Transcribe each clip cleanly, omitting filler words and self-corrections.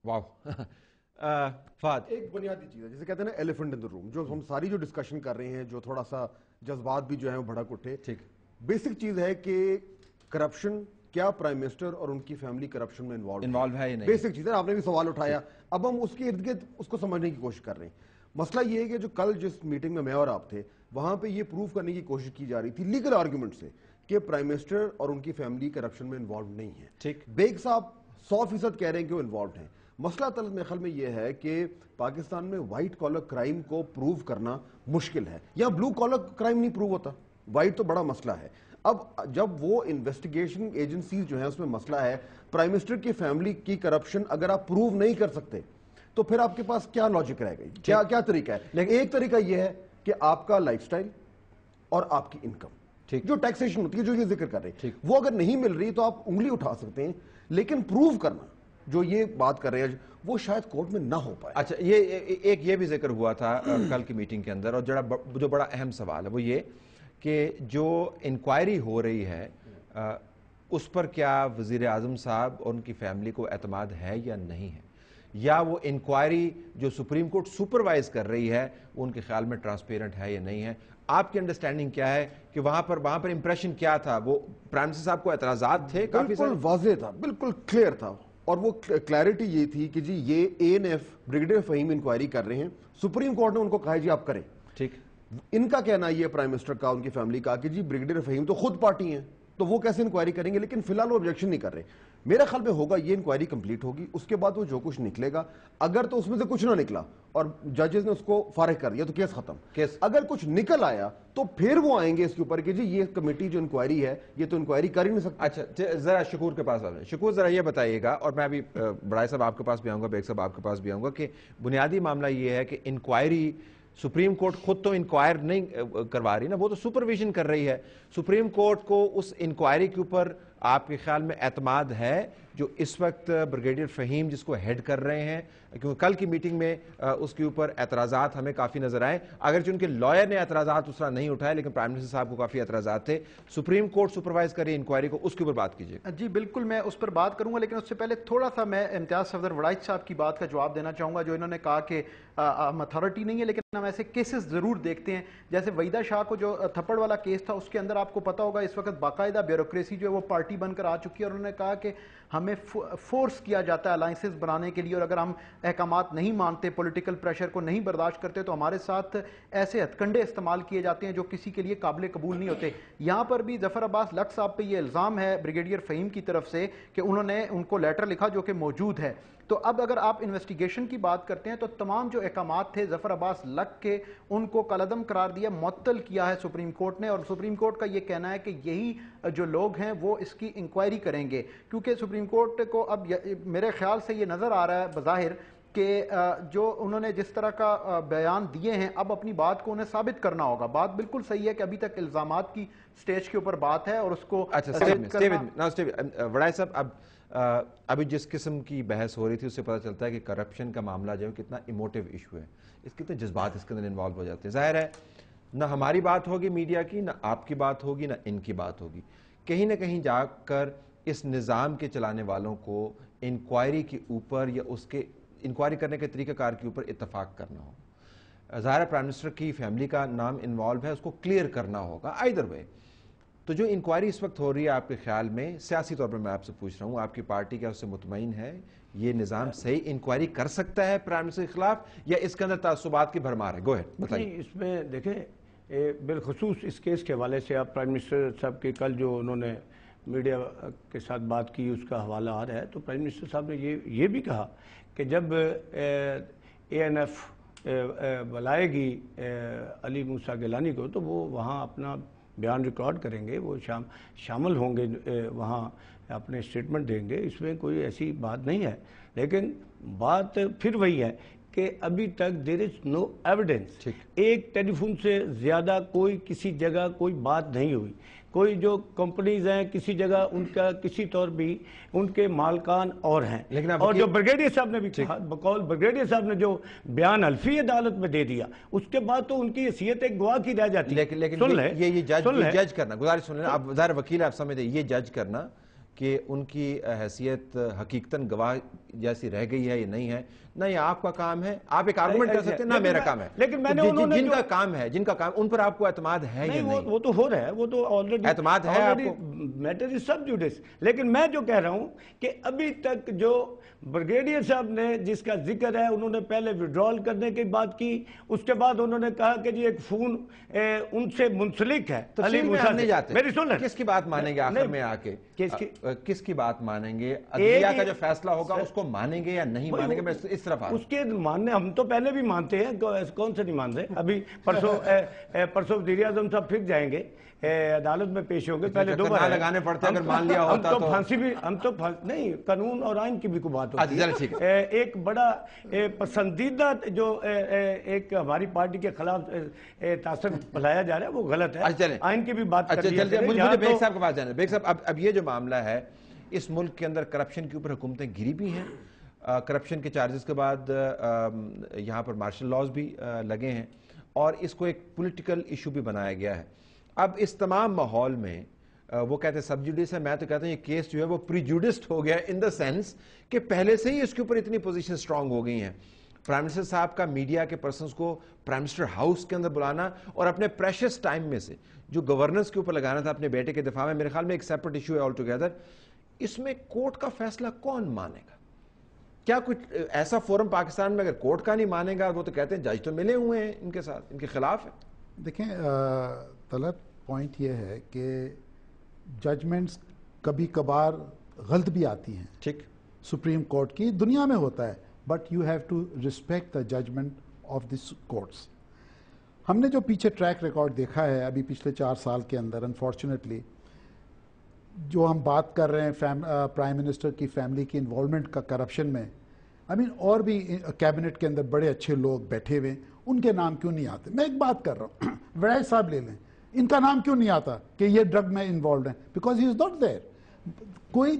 واو فہد ایک بنیادی چیز ہے جسے کہتے ہیں نا ایلیفنٹ ان دا روم، جو ہم ساری جو ڈسکشن کر رہے ہیں، جو تھوڑا سا جذبات بھی جو ہیں وہ بھڑک اٹھے، ٹھیک بیسک چیز ہے کہ کرپشن کیا پرائم منسٹر اور ان کی فیملی کرپشن میں انوالو ہے یا نہیں؟ بیسک چیز ہے، آپ نے بھی سوال اٹھایا، اب ہم اس کے ارد گرد اس کو سمجھنے کی کوشش کر رہے ہیں. مسئلہ یہ ہے کہ جو کل جس میٹنگ میں اور آپ تھے وہاں پہ یہ پروف کرنے کی کوشش کی جا رہی تھی لیگل آرگومنٹ سے کہ پرائم منسٹر اور ان کی فیملی کرپشن میں انوالو نہیں ہے. ٹھیک، بیگ صاحب 100% کہہ رہے ہیں کہ وہ انوالوڈ ہیں. مسئلہ طلب میرے خیال میں یہ ہے کہ پاکستان میں وائٹ کالر کرائم کو پروو کرنا مشکل ہے، یا بلو کالر کرائم نہیں پروو ہوتا، وائٹ تو بڑا مسئلہ ہے. اب جب وہ انویسٹیگیشن ایجنسیز جو ہیں اس میں مسئلہ ہے پرائم منسٹر کی فیملی کی کرپشن اگر آپ پروو نہیں کر سکتے تو پھر آپ کے پاس کیا لاجک رہ گئی، کیا طریقہ ہے؟ لیکن ایک طریقہ یہ ہے کہ آپ کا لائف سٹائل اور آپ کی انکم جو ٹیکسیشن ہوتی ہے، جو یہ ذکر کر رہے ہیں، وہ اگر نہیں مل رہی تو آپ انگلی اٹھا سکتے ہیں، لیکن پروو کرنا جو یہ بات کر رہے ہیں وہ شاید کورٹ میں نہ ہو پائے. اچھا یہ بھی ذکر ہوا تھا کل کی میٹنگ کے اندر، اور جو بڑا اہم سوال ہے وہ یہ کہ جو انکوائری ہو رہی ہے اس پر کیا وزیر اعظم صاحب اور ان کی فیملی کو اعتماد ہے یا نہیں ہے، یا وہ انکوائری جو سپریم کورٹ سپروائز کر رہی ہے وہ ان کے خیال میں ٹرانسپیرنٹ ہے یا نہیں ہے. آپ کی انڈرسٹینڈنگ کیا ہے کہ وہاں پر امپریشن کیا تھا؟ وہ پرائم منسٹر صاحب کو اعتراضات تھے کافی بالکل واضح تھا، بالکل کلیئر تھا، اور وہ کلیئرٹی یہ تھی کہ جی یہ ANF بریگیڈیئر فہیم انکوائری کر رہے ہیں، سپریم کورٹ نے ان کو کہا جی آپ کریں. ٹھیک، ان کا کہنا یہ پرائم منسٹر کا، ان کی فیملی کا کہ جی بریگیڈیئر فہیم تو خود پارٹی ہیں تو وہ کیسے انکوائری کریں گے، لیکن فی الحال وہ آبجیکشن نہیں کر رہے. میرا خیال میں ہوگا یہ انکوائری کمپلیٹ ہوگی، اس کے بعد وہ جو کچھ نکلے گا، اگر تو اس میں سے کچھ نہ نکلا اور ججز نے اس کو فارغ کر دیا تو کیس ختم. اگر کچھ نکل آیا تو پھر وہ آئیں گے اس کے اوپر کہ جی یہ کمیٹی جو انکوائری ہے یہ تو انکوائری کر ہی نہیں سکتی. اچھا ذرا شکور کے پاس آئیں. شکور ذرا یہ بتائیے گا، اور میں ابھی بڑائے صاحب آپ کے پاس بھی آؤں گا، بیگ صاحب آپ کے پاس بھی آؤں گا، کہ بنیادی معاملہ یہ ہے کہ انکوائری سپریم کورٹ خود تو انکوائر نہیں کروا رہی نا، وہ تو سپرویژن کر رہی ہے. سپریم کورٹ کو اس انکوائری کے اوپر آپ کے خیال میں اعتماد ہے جو اس وقت بریگیڈیئر فہیم جس کو ہیڈ کر رہے ہیں؟ کیونکہ کل کی میٹنگ میں اس کے اوپر اعتراضات ہمیں کافی نظر آئے، اگرچہ ان کے لائر نے اعتراضات اس طرح نہیں اٹھائے لیکن پرائم منسٹر صاحب کو کافی اعتراضات تھے. سپریم کورٹ سپروائز کرے انکوائری کو، اس کے اوپر بات کیجیے. جی بالکل، میں اس پر بات کروں گا، لیکن اس سے پہلے تھوڑا سا میں امتیاز صفدر وڑائچ صاحب کی بات کا جواب دینا چاہوں گا، جو انہوں نے کہا کہ ہم اتھارٹی نہیں ہے لیکن ہم ایسے کیسز ضرور دیکھتے ہیں. جیسے وحیدہ شاہ کو جو تھپڑ والا کیس تھا، اس کے اندر آپ کو پتا ہوگا اس وقت باقاعدہ بیوروکریسی جو ہے وہ پارٹی بن کر آ چکی ہے، اور انہوں نے کہا کہ ہمیں فورس کیا جاتا ہے الائنسز بنانے کے لیے، اور اگر ہم احکامات نہیں مانتے، پولیٹیکل پریشر کو نہیں برداشت کرتے تو ہمارے ساتھ ایسے ہتھ کنڈے استعمال کیے جاتے ہیں جو کسی کے لیے قابل قبول نہیں ہوتے. یہاں پر بھی ظفر عباس لٹ صاحب پہ یہ الزام ہے بریگیڈیئر فہیم کی طرف سے کہ انہوں نے ان کو لیٹر لکھا جو کہ موجود ہے. تو اب اگر آپ انویسٹیگیشن کی بات کرتے ہیں تو تمام جو احکامات تھے ظفر عباس لٹ کے، ان کو کالعدم قرار دیا، معطل کیا ہے سپریم کورٹ نے، اور سپریم کورٹ کا یہ کہنا ہے کہ یہی جو لوگ ہیں وہ اس کی انکوائری کریں گے. کیونکہ سپریم کورٹ کو اب میرے خیال سے یہ نظر آ رہا ہے بظاہر کہ جو انہوں نے جس طرح کا بیان دیے ہیں، اب اپنی بات کو انہیں ثابت کرنا ہوگا. بات بالکل صحیح ہے کہ ابھی تک الزامات کی سٹیج کے اوپر بات ہے اور اس کو وڑائے صاحب ابھی جس قسم کی بحث ہو رہی تھی اس سے پتہ چلتا ہے کہ کرپشن کا معاملہ جو ہے کتنا ایموٹیو ایشو ہے، اس کتنے جذبات اس کے اندر انوالو ہو جاتے ہیں. ظاہر ہے نہ ہماری بات ہوگی میڈیا کی، نہ آپ کی بات ہوگی، نہ ان کی بات ہوگی. کہیں نہ کہیں جا کر اس نظام کے چلانے والوں کو انکوائری کے اوپر یا اس کے انکوائری کرنے کے طریقہ کار کے اوپر اتفاق کرنا ہوگا. ظاہر پرائم منسٹر کی فیملی کا نام انوالو ہے، اس کو کلیئر کرنا ہوگا آئیدر وے. تو جو انکوائری اس وقت ہو رہی ہے آپ کے خیال میں سیاسی طور پر میں آپ سے پوچھ رہا ہوں، آپ کی پارٹی کیا اس سے مطمئن ہے یہ نظام صحیح انکوائری کر سکتا ہے پرائم منسٹر کے خلاف، یا اس کے اندر تعصبات کی بھرمار ہے؟ گو ہیڈ بتائیے. اس میں دیکھیں بالخصوص اس کیس کے حوالے سے آپ پرائم منسٹر صاحب کے کل جو انہوں نے میڈیا کے ساتھ بات کی اس کا حوالہ آ رہا ہے، تو پرائم منسٹر صاحب نے یہ بھی کہا کہ جب ANF بلائے گی علی موسیٰ گیلانی کو تو وہ وہاں اپنا بیان ریکارڈ کریں گے، وہ شامل ہوں گے، وہاں اپنے اسٹیٹمنٹ دیں گے. اس میں کوئی ایسی بات نہیں ہے، لیکن بات پھر وہی ہے کہ ابھی تک دیر از نو ایویڈنس. ایک ٹیلی فون سے زیادہ کوئی کسی جگہ کوئی بات نہیں ہوئی. کوئی جو کمپنیز ہیں کسی جگہ ان کا کسی طور بھی ان کے مالکان اور ہیں، اور جو بریگیڈیئر صاحب نے بھی بقول بریگیڈیئر صاحب نے جو بیان حلفی عدالت میں دے دیا، اس کے بعد تو ان کی حیثیت ایک گواہ کی رہ جاتی ہے. لیکن یہ جج کرنا، گزارش سن لیں، آپ ظاہر وکیل آپ سمجھتے یہ جج کرنا کہ ان کی حیثیت حقیقتاً گواہ جیسی رہ گئی ہے یا نہیں ہے، نہ یہ آپ کا کام ہے، آپ ایک آرگومنٹ کر سکتے ہیں، نہ میرا کام ہے، لیکن میں نے جن کا کام ہے، جن کا کام، ان پر آپ کو اعتماد ہے یا نہیں؟ وہ تو ہو رہا ہے، وہ تو آلریڈی اعتماد ہے آپ کو؟ Matter is sub Judas. لیکن میں جو کہہ رہا ہوں کہ ابھی تک جو بریگیڈیئر صاحب نے جس کا ذکر ہے، انہوں نے پہلے وڈرال کرنے کی بات کی، اس کے بعد انہوں نے کہا کہ جی ایک فون ان سے منسلک ہے علی موسیٰ سے. میری سن لیں، کس کی بات مانیں گے آخر میں آ کے؟ کس کی بات مانیں گے؟ عدلیہ کا جو فیصلہ ہوگا اس کو مانیں گے یا نہیں مانیں گے؟ میں اس طرف اس کے ماننے ہم تو پہلے بھی مانتے ہیں، کون سے نہیں مانتے. ابھی پرسوں وزیر اعظم صاحب پھر جائیں گے، عدالت میں پیش ہوں گے. پہلے دو بار لگانے پڑتے اگر مان لیا ہوتا تو پھانسی بھی، ہم تو نہیں، قانون اور آئین کی بھی کوئی بات ہوتی ہے. ایک بڑا پسندیدہ جو ایک ہماری پارٹی کے خلاف تاثر پھیلایا جا رہا ہے وہ غلط ہے. آئین کی بھی بات کر رہی ہے. مجھے بیگ صاحب کے پاس جانا ہے. بیگ صاحب اب یہ جو معاملہ ہے، اس ملک کے اندر کرپشن کے اوپر حکومتیں گری بھی ہیں، کرپشن کے چارجز کے بعد یہاں پر مارشل لاز بھی لگے ہیں، اور اس کو ایک پولیٹیکل ایشو بھی بنایا گیا ہے. اب اس تمام ماحول میں وہ کہتے ہیں سب جوڈیس ہے، میں تو کہتا ہوں یہ کیس جو ہے وہ پریجوڈسڈ ہو گیا ان دا سینس کہ پہلے سے ہی اس کے اوپر اتنی پوزیشن سٹرونگ ہو گئی ہیں. پرائم منسٹر صاحب کا میڈیا کے پرسنز کو پرائم منسٹر ہاؤس کے اندر بلانا اور اپنے پریشس ٹائم میں سے جو گورننس کے اوپر لگانا تھا اپنے بیٹے کے دفاع میں، میرے خیال میں ایک سیپریٹ ایشو ہے آل ٹوگیدر. اس میں کورٹ کا فیصلہ کون مانے گا؟ کیا کچھ ایسا فورم پاکستان میں اگر کورٹ کا نہیں مانے گا؟ وہ تو کہتے ہیں جج تو ملے ہوئے ہیں ان کے ساتھ، ان کے خلاف ہے. دیکھیں طلعت، پوائنٹ یہ ہے کہ ججمنٹس کبھی کبھار غلط بھی آتی ہیں. ٹھیک، سپریم کورٹ کی دنیا میں ہوتا ہے، but you have to respect the judgement of this courts. ہم نے جو پیچھے ٹریک ریکارڈ دیکھا ہے ابھی پچھلے 4 سال کے اندر، انفارچونیٹلی جو ہم بات کر رہے ہیں پرائم منسٹر کی فیملی کی انوالومنٹ کا کرپشن میں، اور بھی کیبنٹ کے اندر بڑے اچھے لوگ بیٹھے ہوئے، ان کے نام کیوں نہیں آتے؟ میں ایک بات کر رہا ہوں، وڑائی صاحب لے لیں، ان کا نام کیوں نہیں آتا کہ یہ ڈرگ میں انوالوڈ ہیں؟ Because he is not there. کوئی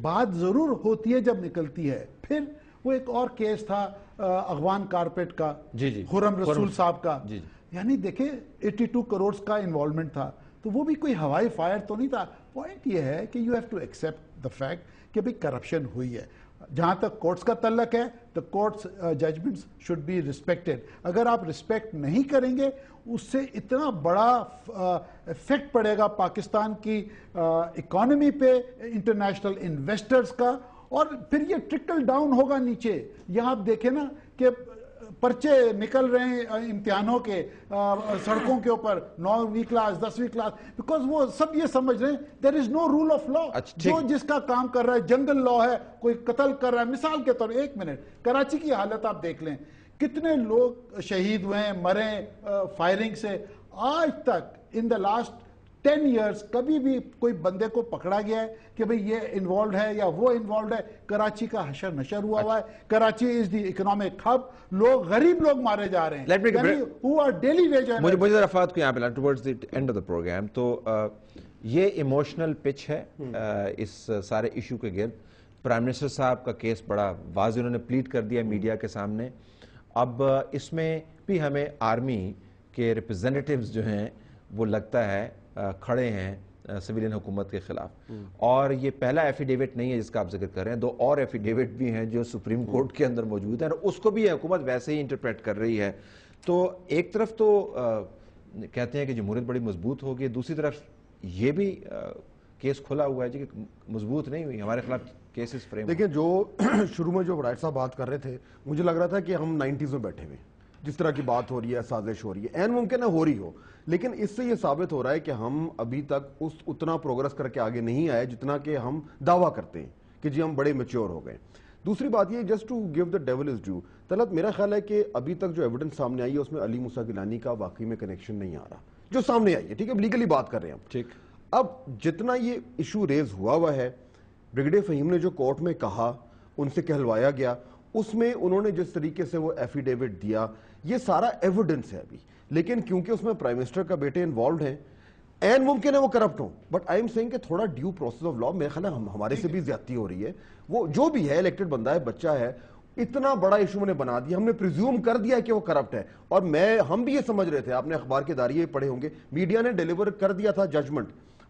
بات ضرور ہوتی ہے جب نکلتی ہے. پھر وہ ایک اور کیس تھا اغوان کارپیٹ کا، خرم رسول صاحب کا، یعنی دیکھیں 82 کروڑ کا انوالومنٹ تھا، تو وہ بھی کوئی ہوائی فائر تو نہیں تھا. پوائنٹ یہ ہے کہ you have to accept the fact کہ بھئی کرپشن ہوئی ہے. جہاں تک کورٹس کا تعلق ہے تو courts judgements should be respected. اگر آپ ریسپیکٹ نہیں کریں گے، اس سے اتنا بڑا افیکٹ پڑے گا پاکستان کی اکانومی پہ، انٹرنیشنل انویسٹرز کا، اور پھر یہ ٹرکل ڈاؤن ہوگا نیچے. یہاں آپ دیکھیں نا کہ پرچے نکل رہے ہیں امتحانوں کے سڑکوں کے اوپر، 9ویں کلاس 10ویں کلاس، بیکاز وہ سب یہ سمجھ رہے ہیں دیر از نو رول آف لا. جو جس کا کام کر رہا ہے، جنگل لا ہے، کوئی قتل کر رہا ہے. مثال کے طور، 1 منٹ، کراچی کی حالت آپ دیکھ لیں، کتنے لوگ شہید ہوئے ہیں، مرے فائرنگ سے. آج تک ان دا لاسٹ 10 ایئرز کبھی بھی کوئی بندے کو پکڑا گیا ہے کہ بھئی یہ انوالوڈ ہے یا وہ انوالوڈ ہے؟ کراچی کا حشر نشر ہوا ہوا ہے. کراچی از دی اکنامک ہب. لوگ، غریب لوگ مارے جا رہے ہیں، who are daily wage earners. مجھے ذرا فات کو یہاں پہ لانا towards the end of the programme. تو یہ ایموشنل پچ ہے اس سارے ایشو کے گرد. پرائم منسٹر صاحب کا کیس بڑا واضح انہوں نے پلیڈ کر دیا میڈیا کے سامنے. اب اس میں بھی ہمیں آرمی کے ریپرزینٹیوز جو ہیں وہ لگتا ہے کھڑے ہیں سویلین حکومت کے خلاف. اور یہ پہلا ایفیڈیوٹ نہیں ہے جس کا آپ ذکر کر رہے ہیں، 2 اور ایفیڈیوٹ بھی ہیں جو سپریم کورٹ کے اندر موجود ہیں، اور اس کو بھی حکومت ویسے ہی انٹرپریٹ کر رہی ہے. تو ایک طرف تو کہتے ہیں کہ جمہوریت بڑی مضبوط ہوگی، دوسری طرف یہ بھی کیس کھلا ہوا ہے جی کہ مضبوط نہیں ہوئی، ہمارے خلاف کیسز فریم. دیکھیں، جو شروع میں جو وڑائٹ صاحب بات کر رہے تھے، مجھے لگ رہا تھا کہ ہم 90s میں بیٹھے ہوئے، جس طرح کی بات ہو رہی ہے، سازش ہو رہی ہے، ممکن ہے ہو رہی ہو، لیکن اس سے یہ ثابت ہو رہا ہے کہ ہم ابھی تک اتنا پروگرس کر کے آگے نہیں آئے جتنا کہ ہم دعویٰ کرتے ہیں کہ جی ہم بڑے میچور ہو گئے. دوسری بات یہ، just to give the devil is due, Talat میرا خیال ہے کہ ابھی تک جو ایویڈنس سامنے آئی ہے اس میں علی موسیٰ گیلانی کا واقعی میں کنیکشن نہیں آ رہا جو سامنے آئی ہے. ٹھیک ہے، لیگلی بات کر رہے ہیں ہم. ٹھیک، اب جتنا یہ ایشو ریز ہوا ہے، بریگیڈیئر فہیم نے جو کورٹ میں کہا، ان سے کہلوایا گیا، اس میں انہوں نے جس طریقے سے وہ ایفیڈیوٹ دیا، یہ سارا ایویڈنس ہے ابھی. لیکن کیونکہ اس میں پرائم منسٹر کا بیٹے انوالوڈ ہیں، این ممکن ہے وہ کرپٹ ہوں، بٹ آئی ایم سیئنگ کہ تھوڑا ڈیو پروسیس آف لا میرے خیال ہے ہمارے سے بھی زیادتی ہو رہی ہے. وہ جو بھی ہے، الیکٹڈ بندہ ہے، بچہ ہے، اتنا بڑا ایشو میں نے بنا دیا، ہم نے پریزیوم کر دیا کہ وہ کرپٹ ہے. اور ہم بھی یہ سمجھ رہے تھے، آپ نے اخبار کے داریے پڑھے ہوں گے، میڈیا نے ڈیلیور کر دیا تھا ججمنٹ،